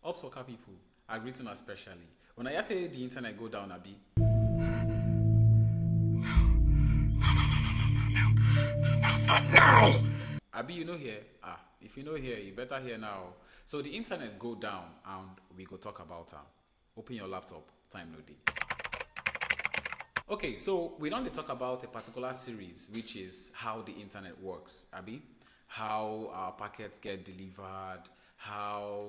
OpsWaka people are greeting us specially. When I say the internet go down, Abi. Abi, you know here? If you know here, you better hear now. So the internet go down and we go talk about them. Open your laptop, time no day. Okay, so we don't talk about a particular series, which is how the internet works, Abi. How our packets get delivered, how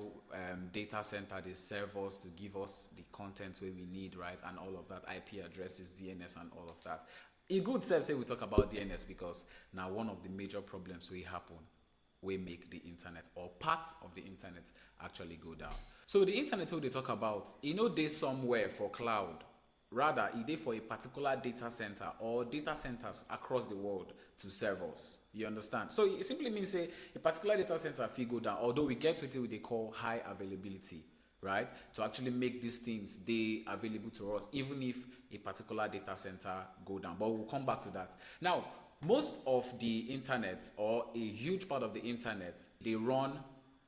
data center they serve us to give us the content where we need, right? And all of that, IP addresses, DNS, and all of that. A good self say we talk about DNS because now one of the major problems we happen we make the internet or parts of the internet actually go down. So the internet what they talk about, they somewhere for cloud. Rather, it is for a particular data center or data centers across the world to serve us. You understand? So it simply means say a particular data center fee go down, although we get with what they call high availability, right? To actually make these things they available to us, even if a particular data center go down. But we'll come back to that. Now, most of the internet or a huge part of the internet, they run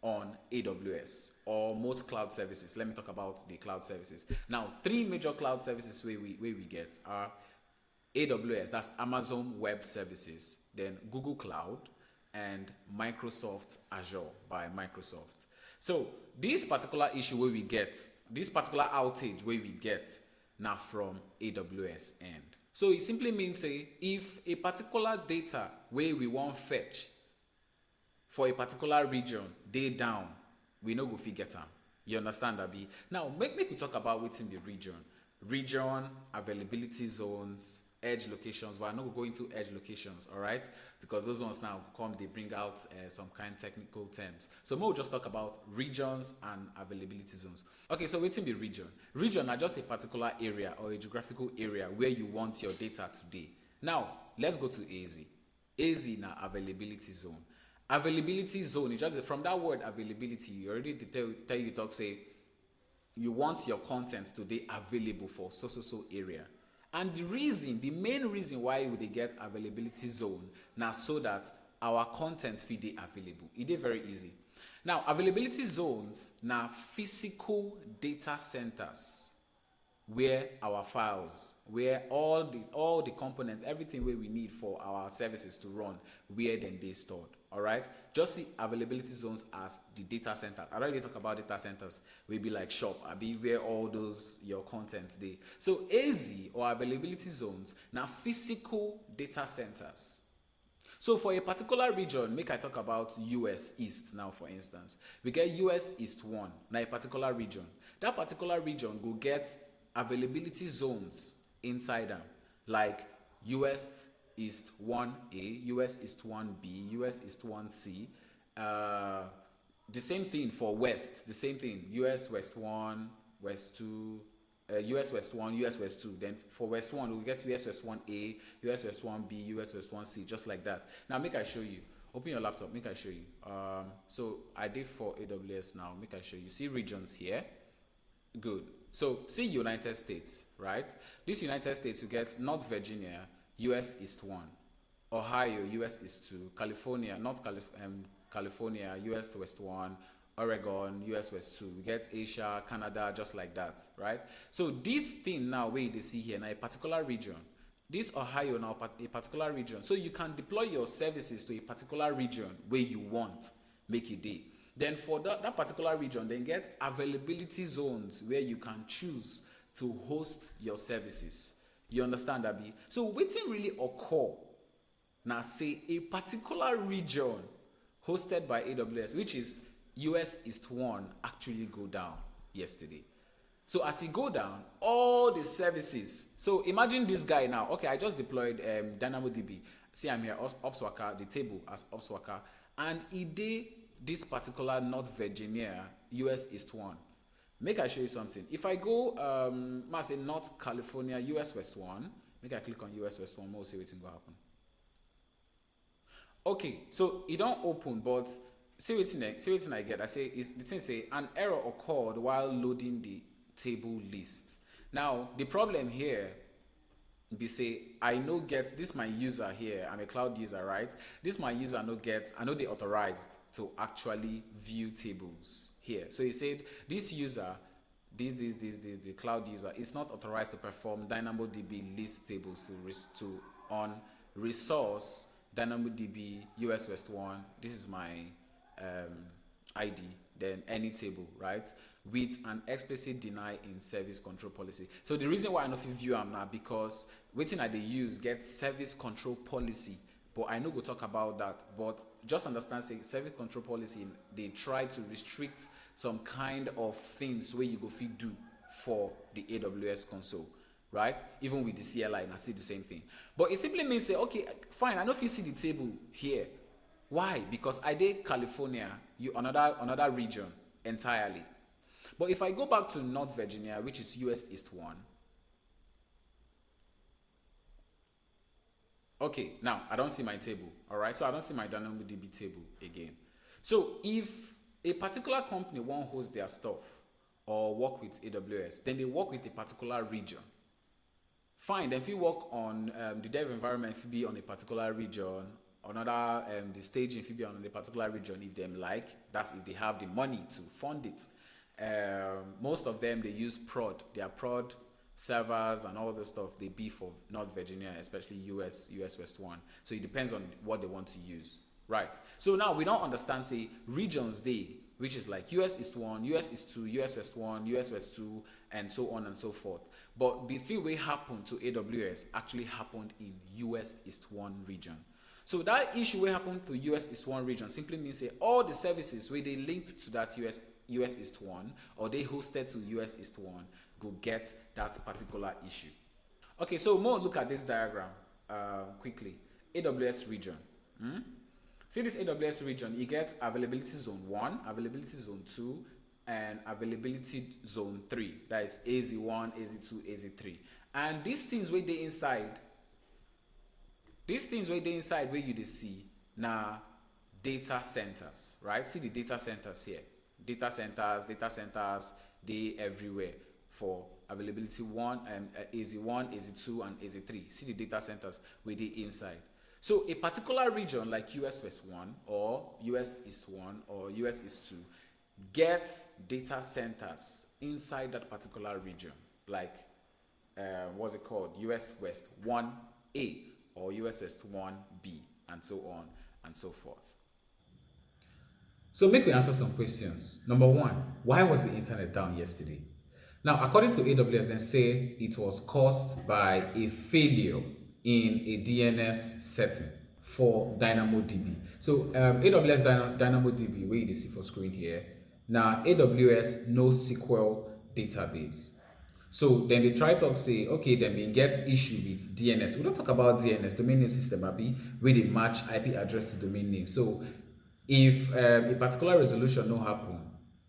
on AWS or most cloud services. Let me talk about the cloud services. Now, three major cloud services where we get are AWS, that's Amazon Web Services, then Google Cloud, and Microsoft Azure by Microsoft. So this particular issue where we get, this particular outage where we get now from AWS end. So it simply means say if a particular data where we want fetch for a particular region, they down, we no go fit get them. You understand, Abi? Now, make we talk about within the region. Region, availability zones, edge locations, but I'm not going to edge locations, all right? Because those ones now they bring out some kind of technical terms. So we'll just talk about regions and availability zones. Okay, so within the region. Region are just a particular area or a geographical area where you want your data today. Now, let's go to AZ. AZ now availability zone. Availability zone is just from that word availability, you already tell you say you want your content today available for so area. And the main reason why we get availability zone now so that our content be available. It is very easy. Now, availability zones now physical data centers where our files, where all the components, everything where we need for our services to run, where then they stored. All right, just see availability zones as the data center. I already talk about data centers. We be like shop. I be where all those your contents they. So AZ or availability zones now physical data centers. So for a particular region, make I talk about US East now. For instance, we get US East 1. Now a particular region. That particular region will get availability zones inside them, like US East 1A, US East 1B, US East 1C. The same thing for West, the same thing. US West 1, West 2, US West 1, US West 2. Then for West 1, we'll get US West 1A, US West 1B, US West 1C, just like that. Now, make I show you. Open your laptop, make I show you. So I did for AWS now, make I show you. See regions here. Good. So see United States, right? This United States, you get North Virginia, US East 1, Ohio, US East 2, California, California, US West 1, Oregon, US West 2. We get Asia, Canada, just like that, right? So this thing now, where you see here, now a particular region. This Ohio now a particular region. So you can deploy your services to a particular region where you want, make it day. Then for that particular region, then get availability zones where you can choose to host your services. You understand, Abi? So what really occur now say a particular region hosted by AWS, which is US East 1, actually go down yesterday. So as it go down, all the services. So imagine this guy now. Okay, I just deployed DynamoDB. See, I'm here, OpsWaka, the table as OpsWaka, and it did this particular North Virginia, US East 1. Make I show you something. If I go, say North California, US West 1, make I click on US West 1, we'll see what's going to happen. Okay, so it don't open, but see what I get. I say is the thing say an error occurred while loading the table list. Now the problem here be say I no get this my user here. I'm a cloud user, right? This my user no get. I know they authorized to actually view tables. here. So he said this user, the cloud user is not authorized to perform DynamoDB list tables to on resource DynamoDB US West 1. This is my ID, then any table, right? With an explicit deny in service control policy. So the reason why I know if you view am now because waiting I they use get service control policy. But I know we'll talk about that. But just understand, say service control policy, they try to restrict some kind of things where you go fit do for the AWS console, right? Even with the CLI, I see the same thing. But it simply means say, okay, fine, I know if you see the table here. Why? Because I did California, another region entirely. But if I go back to North Virginia, which is US East 1, okay, now I don't see my table, all right? So I don't see my DynamoDB table again. So if a particular company won't host their stuff or work with AWS, then they work with a particular region. Fine, then if you work on the dev environment, if you be on a particular region, another the staging if you be on a particular region, if them like, that's if they have the money to fund it. Most of them, they use prod, their prod servers and all the stuff they be for North Virginia, especially US West 1. So it depends on what they want to use, right? So now we don't understand, say, regions day, which is like US East 1, US East 2, US West 1, US West 2, and so on and so forth. But the thing that happened to AWS actually happened in US East 1 region. So that issue that happened to US East 1 region simply means say all the services where they linked to that US East 1 or they hosted to US East 1 go get that particular issue. Okay, so more look at this diagram quickly. AWS region. See this AWS region, you get availability zone 1, availability zone 2, and availability zone 3. That is AZ1, AZ2, AZ3. And these things where they inside, where you see now data centers, right? See the data centers here. Data centers, they everywhere for availability 1 and AZ1, AZ2, and AZ3. See the data centers where they inside. So a particular region like US West 1 or US East 1 or US East 2 gets data centers inside that particular region, like what's it called? US West 1A or US West 1B, and so on and so forth. So make me answer some questions. Number one, why was the internet down yesterday? Now, according to AWS, they say it was caused by a failure in a DNS setting for DynamoDB. So AWS DynamoDB, where you see for screen here. Now, AWS NoSQL database. So then they try to say, okay, then we get issue with DNS. We don't talk about DNS, domain name system, Abi, where they match IP address to domain name. So if a particular resolution no happen,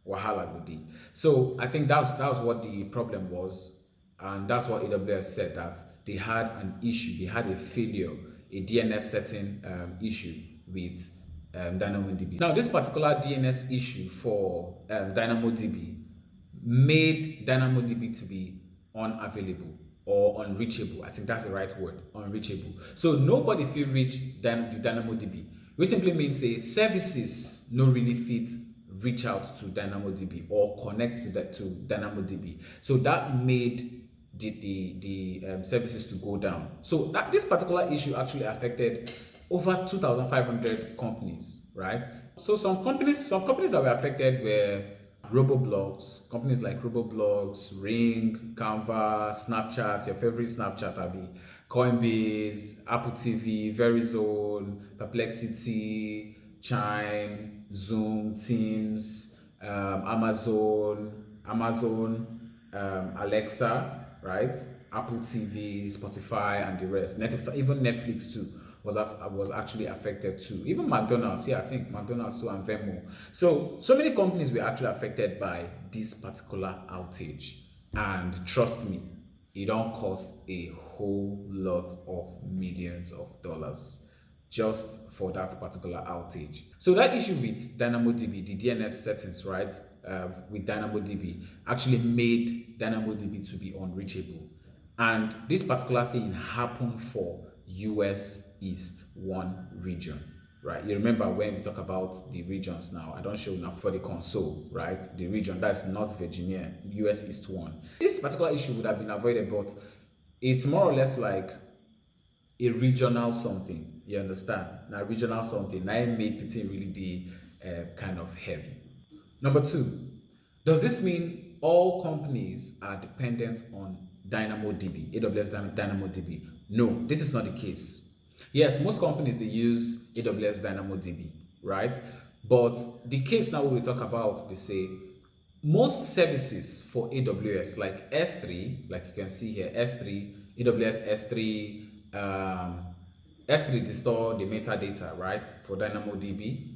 wahala go dey. So I think that was what the problem was, and that's what AWS said, that they had an issue, they had a failure, a DNS setting issue with DynamoDB. Now this particular DNS issue for DynamoDB made DynamoDB to be unavailable or unreachable. I think that's the right word, unreachable. So nobody feel reach the DynamoDB, which simply means services no really fit reach out to DynamoDB or connect to DynamoDB. So that made the services to go down. So this particular issue actually affected over 2,500 companies, right? So some companies that were affected were Roboblogs, companies like Roboblogs, Ring, Canva, Snapchat, your favorite Snapchat, Abby, Coinbase, Apple TV, Verizon, Perplexity, Chime, Zoom, Teams, Amazon, Alexa, right? Apple TV, Spotify, and the rest. Even Netflix too was actually affected too. Even McDonald's, I think McDonald's too, and Venmo. So many companies were actually affected by this particular outage. And trust me, it don't cost a whole lot of millions of dollars just for that particular outage. So that issue with DynamoDB, the DNS settings, right, with DynamoDB actually made DynamoDB to be unreachable. And this particular thing happened for US East 1 region. right? You remember when we talk about the regions now, I don't show now for the console, right? The region, that's North Virginia, US East 1. This particular issue would have been avoided, but it's more or less like a regional something. You understand? Now, regional something, now it make the thing really the kind of heavy. Number two, does this mean all companies are dependent on DynamoDB, AWS DynamoDB? No, this is not the case. Yes, most companies, they use AWS DynamoDB, right? But the case now we talk about, they say, most services for AWS, like S3, like you can see here, S3, AWS S3, S3, they store the metadata, right, for DynamoDB.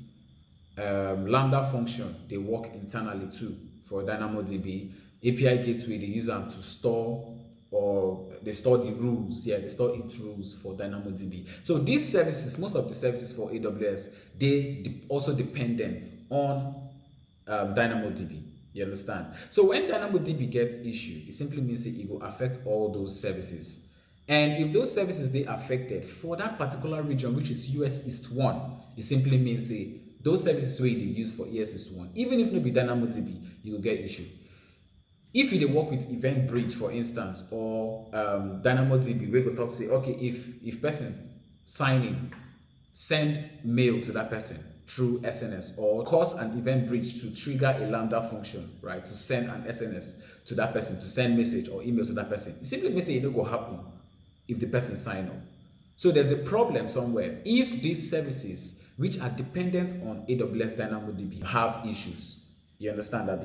Lambda function, they work internally too for DynamoDB. API gateway, they use them to store, or they store the rules. Yeah, they store its rules for DynamoDB. So these services, most of the services for AWS, they also dependent on DynamoDB. You understand? So when DynamoDB gets issued, it simply means it will affect all those services. And if those services they affected for that particular region, which is US East 1, it simply means those services where they use for US East 1, even if no be DynamoDB, you will get issue. If you work with Event Bridge, for instance, or DynamoDB, we go talk say, okay, if person sign in, send mail to that person through SNS, or cause an event bridge to trigger a Lambda function, right, to send an SNS to that person, to send message or email to that person. It simply means it don't go happen if the person sign up. So there's a problem somewhere if these services which are dependent on AWS DynamoDB have issues. You understand that?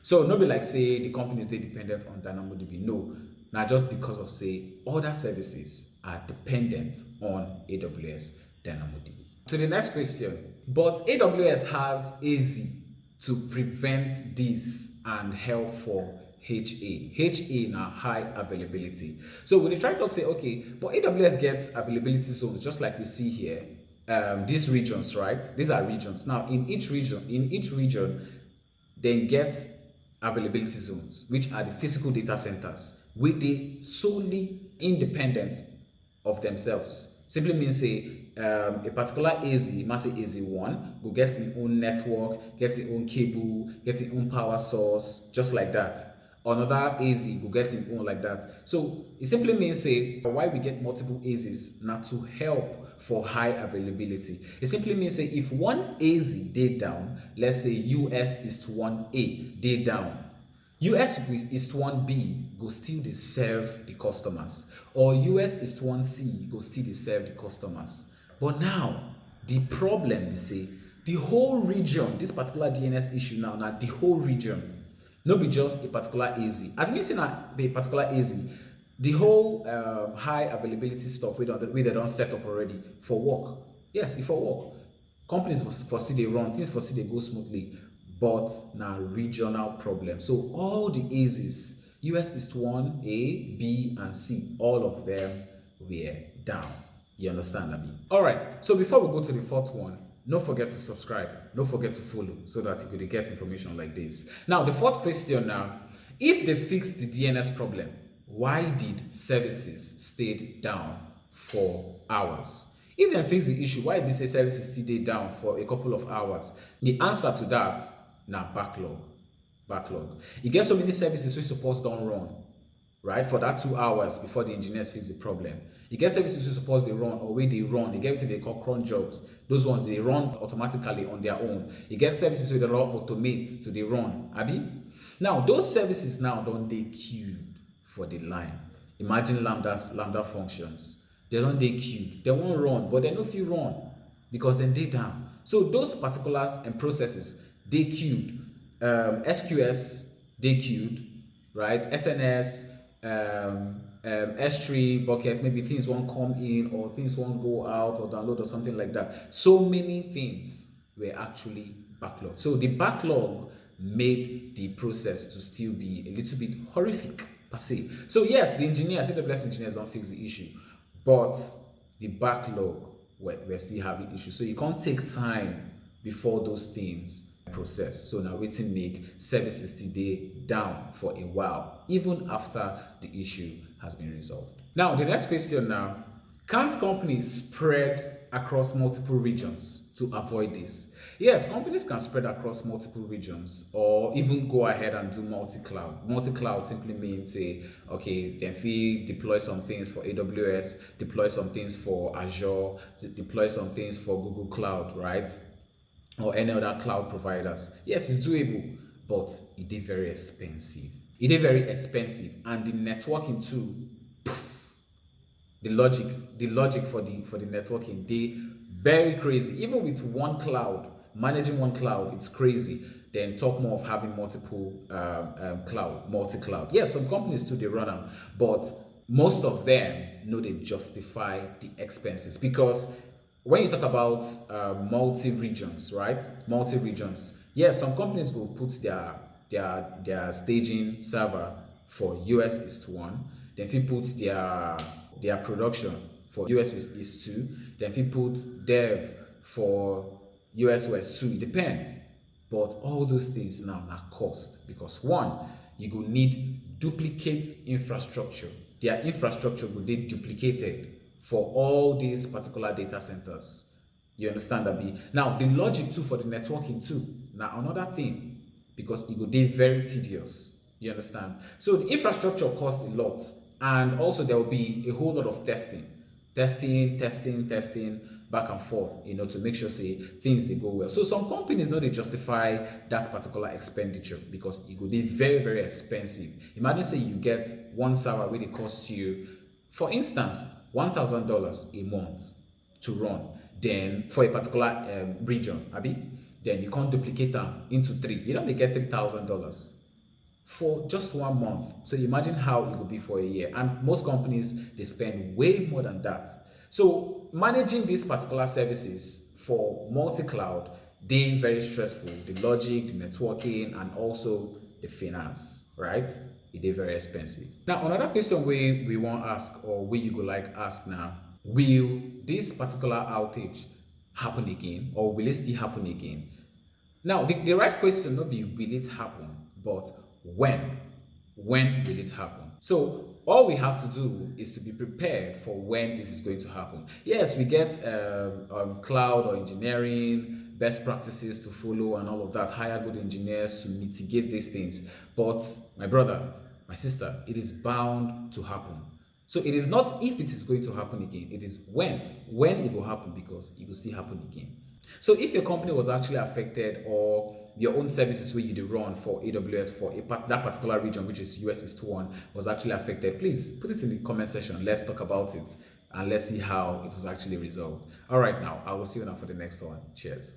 So no be like say the companies they dependent on DynamoDB. No, now just because of say other services are dependent on AWS DynamoDB. To the next question, but AWS has AZ to prevent this and help for HA. HA now high availability. So when you try to say, okay, but AWS gets availability zones, just like we see here. These regions, right? These are regions. Now, in each region, they get availability zones, which are the physical data centers, which they solely independent of themselves. Simply means say a particular AZ, must say AZ1, will get its own network, get its own cable, get its own power source, just like that. Another AZ will get its own like that. So it simply means say why we get multiple AZs, not to help for high availability. It simply means say if one AZ day down, let's say US East 1A day down, US East 1B go still they serve the customers, or US East 1C go still they serve the customers. But now the problem is say the whole region, this particular DNS issue now the whole region, not be just a particular AZ. As we say now, a particular AZ, the whole high availability stuff we they don't set up already for work. Yes, if for work. Companies foresee they run, things foresee they go smoothly, but now regional problem. So all the AZs, US East 1, A, B, and C, all of them were down. You understand, Abi? Alright, so before we go to the fourth one, don't forget to subscribe, don't forget to follow so that you could get information like this. Now, the fourth question now, if they fix the DNS problem, why did services stay down for hours? If they fix the issue, why did say services stay down for a couple of hours? The answer to that, now backlog. You get so many services we suppose don't run, right? For that 2 hours before the engineers fix the problem. You get services we suppose they run, or where they run, they get to they call cron jobs. Those ones they run automatically on their own. You get services where they don't automate to they run. Abi? Now those services now don't they queued for the line. Imagine lambda functions. They don't they queued. They won't run, but they know if you run because then they down. So those particulars and processes they queued. SQS they queued, right? SNS, S3 bucket, maybe things won't come in or things won't go out or download or something like that. So many things were actually backlogged. So the backlog made the process to still be a little bit horrific per se. So yes, the engineers, AWS engineers don't fix the issue, but the backlog we're still having issues. So you can't take time before those things process. So now waiting make services today down for a while, even after the issue has been resolved. Now the next question now, can't companies spread across multiple regions to avoid this. Yes, companies can spread across multiple regions or even go ahead and do multi-cloud. Multi-cloud simply means say, okay, then we deploy some things for AWS, deploy some things for Azure, deploy some things for Google Cloud, right? Or any other cloud providers. Yes, it's doable, but it is very expensive. It is very expensive, and the networking too. The logic for the networking, they very crazy. Even with one cloud, managing one cloud, it's crazy. Then talk more of having multiple multi-cloud. Yes, some companies too they run them, but most of them know they justify the expenses because when you talk about multi-regions, right? Multi-regions, yes, some companies will put their staging server for US East 1, then if you put their production for US East 2, then if you put dev for US West 2, it depends. But all those things now are cost because one, you will need duplicate infrastructure. Their infrastructure will be duplicated for all these particular data centers. You understand that? Now the logic too for the networking too. Now another thing because it will be very tedious. You understand? So the infrastructure costs a lot, and also there will be a whole lot of testing, back and forth, to make sure say things they go well. So some companies know they justify that particular expenditure because it will be very, very expensive. Imagine say you get one server where it costs you, for instance, $1,000 a month to run. Then for a particular region, then you can't duplicate them into three. You don't get $3,000 for just 1 month. So imagine how it would be for a year. And most companies, they spend way more than that. So managing these particular services for multi-cloud, they're very stressful. The logic, the networking, and also the finance, right? It is very expensive. Now, another question we want to ask, or we you would like ask now, will this particular outage happen again, or will it still happen again? Now, the right question not be will it happen, but when will it happen? So all we have to do is to be prepared for when it is going to happen. Yes, we get cloud or engineering best practices to follow and all of that, hire good engineers to mitigate these things, but my brother, my sister, it is bound to happen. So it is not if it is going to happen again, it is when it will happen, because it will still happen again. So if your company was actually affected, or your own services where you run for AWS for that particular region, which is US East 1, was actually affected, please put it in the comment section. Let's talk about it and let's see how it was actually resolved. All right, now I will see you now for the next one. Cheers.